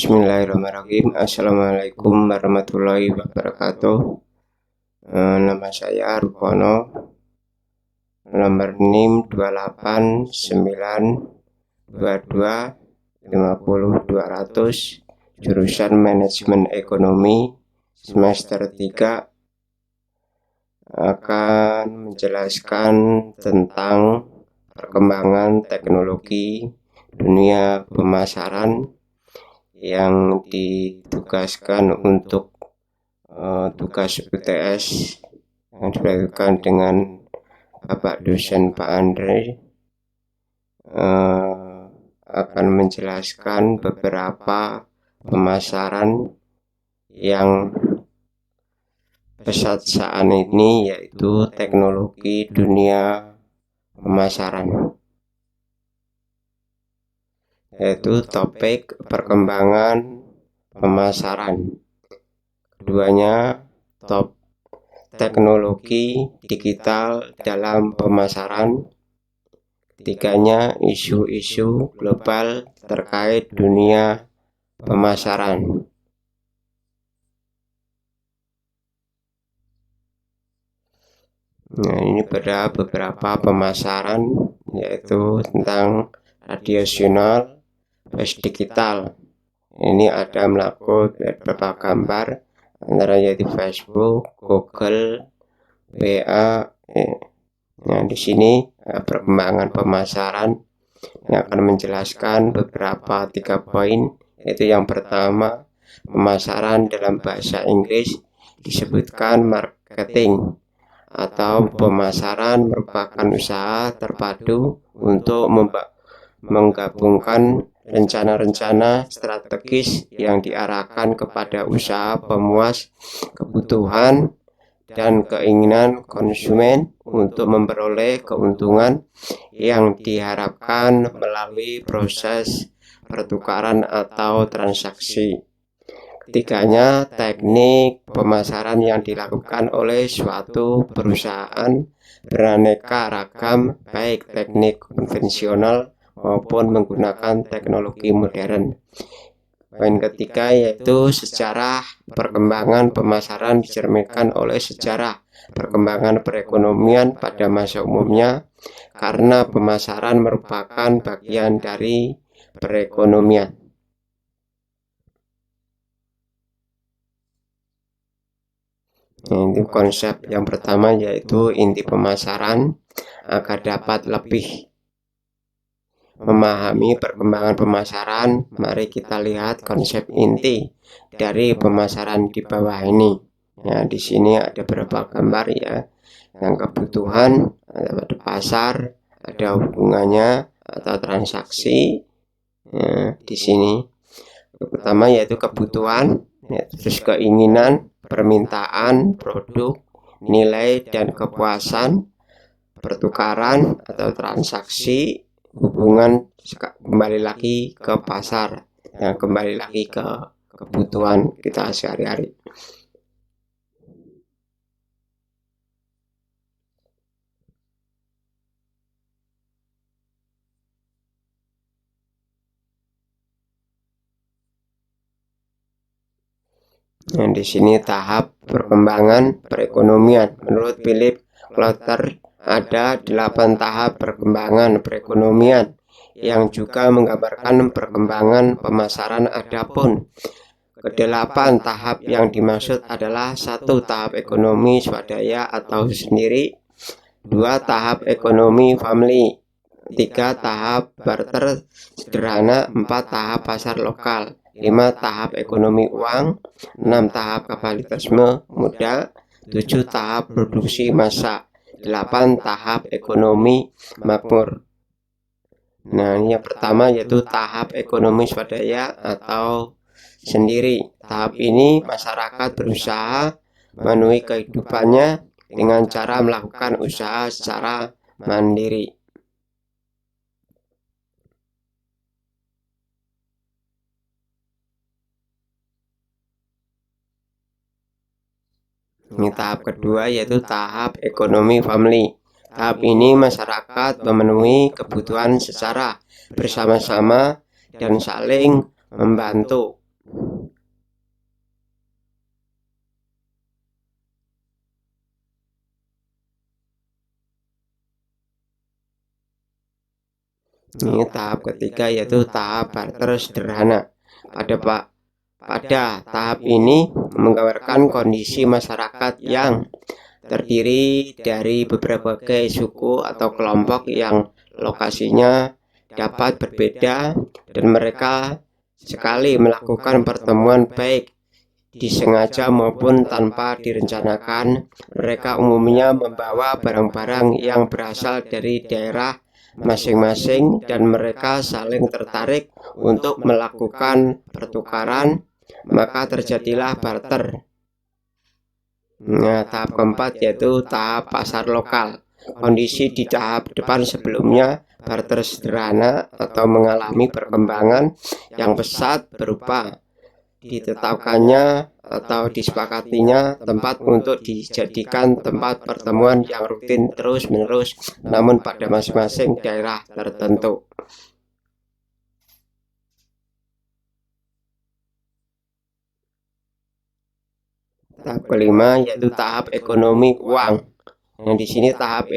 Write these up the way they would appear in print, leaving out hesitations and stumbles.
Bismillahirrahmanirrahim. Assalamualaikum warahmatullahi wabarakatuh. Nama saya Rupono, nomor NIM 28922500200, jurusan Manajemen Ekonomi, semester 3, akan menjelaskan tentang perkembangan teknologi dunia pemasaran yang ditugaskan untuk tugas UTS yang dilakukan dengan Bapak dosen Pak Andre, akan menjelaskan beberapa pemasaran yang pesat saat ini, yaitu teknologi dunia pemasaran, yaitu topik perkembangan pemasaran. Keduanya teknologi digital dalam pemasaran. Ketiganya isu-isu global terkait dunia pemasaran. Nah, ini pada beberapa pemasaran, yaitu tentang tradisional plus digital. Ini ada melakukan beberapa gambar, antara yaitu Facebook, Google, WA. Nah, di sini perkembangan pemasaran yang akan menjelaskan beberapa 3 poin, yaitu yang pertama, pemasaran dalam bahasa Inggris disebutkan marketing, atau pemasaran merupakan usaha terpadu untuk menggabungkan rencana-rencana strategis yang diarahkan kepada usaha pemuas kebutuhan dan keinginan konsumen untuk memperoleh keuntungan yang diharapkan melalui proses pertukaran atau transaksi. Ketiganya, teknik pemasaran yang dilakukan oleh suatu perusahaan beraneka ragam, baik teknik konvensional maupun menggunakan teknologi modern. Poin ketiga yaitu sejarah perkembangan pemasaran dicerminkan oleh sejarah perkembangan perekonomian pada masa umumnya, karena pemasaran merupakan bagian dari perekonomian. Ini konsep yang pertama, yaitu inti pemasaran. Agar dapat lebih memahami perkembangan pemasaran, mari kita lihat konsep inti dari pemasaran di bawah ini. Ya, di sini ada beberapa gambar ya, yang kebutuhan, ada pasar, ada hubungannya atau transaksi. Ya, di sini pertama yaitu kebutuhan, ya, terus keinginan, permintaan, produk, nilai dan kepuasan, pertukaran atau transaksi, hubungan, kembali lagi ke pasar, dan kembali lagi ke kebutuhan kita sehari-hari. Nah, di sini tahap perkembangan perekonomian. Menurut Philip Kotler, ada 8 tahap perkembangan perekonomian yang juga menggambarkan perkembangan pemasaran. Adapun ke-8 tahap yang dimaksud adalah: 1. Tahap ekonomi swadaya atau sendiri, 2. Tahap ekonomi family, 3. Tahap barter sederhana, 4. Tahap pasar lokal, 5. Tahap ekonomi uang, 6. Tahap kapitalisme muda, 7. Tahap produksi massa, 8. Tahap ekonomi makmur. Nah, ini yang pertama yaitu tahap ekonomi swadaya atau sendiri. Tahap ini masyarakat berusaha memenuhi kehidupannya dengan cara melakukan usaha secara mandiri. Ini tahap kedua yaitu tahap ekonomi family. Tahap ini masyarakat memenuhi kebutuhan secara bersama-sama dan saling membantu. Ini tahap ketiga yaitu tahap barter sederhana. Pada tahap ini menggambarkan kondisi masyarakat yang terdiri dari beberapa suku atau kelompok yang lokasinya dapat berbeda dan mereka sekali melakukan pertemuan baik disengaja maupun tanpa direncanakan. Mereka umumnya membawa barang-barang yang berasal dari daerah masing-masing dan mereka saling tertarik untuk melakukan pertukaran, maka terjadilah barter. Nah, tahap keempat yaitu tahap pasar lokal. Kondisi di tahap depan sebelumnya barter sederhana atau mengalami perkembangan yang pesat berupa ditetapkannya atau disepakatinya tempat untuk dijadikan tempat pertemuan yang rutin terus-menerus namun pada masing-masing daerah tertentu. Tahap kelima yaitu tahap ekonomi uang. Nah, di sini tahap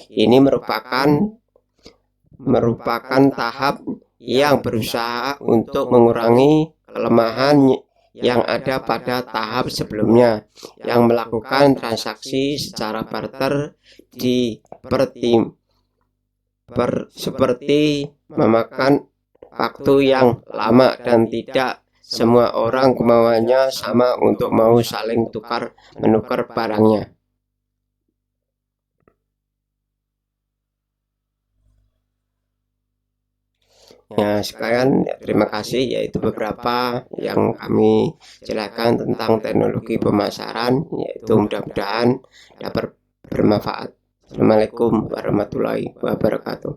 ini merupakan tahap yang berusaha untuk mengurangi kelemahan yang ada pada tahap sebelumnya, yang melakukan transaksi secara barter seperti memakan waktu yang lama dan tidak semua orang kemauannya sama untuk mau saling menukar barangnya. Ya, sekian, terima kasih, yaitu beberapa yang kami jelaskan tentang teknologi pemasaran, yaitu mudah-mudahan dapat bermanfaat. Assalamualaikum warahmatullahi wabarakatuh.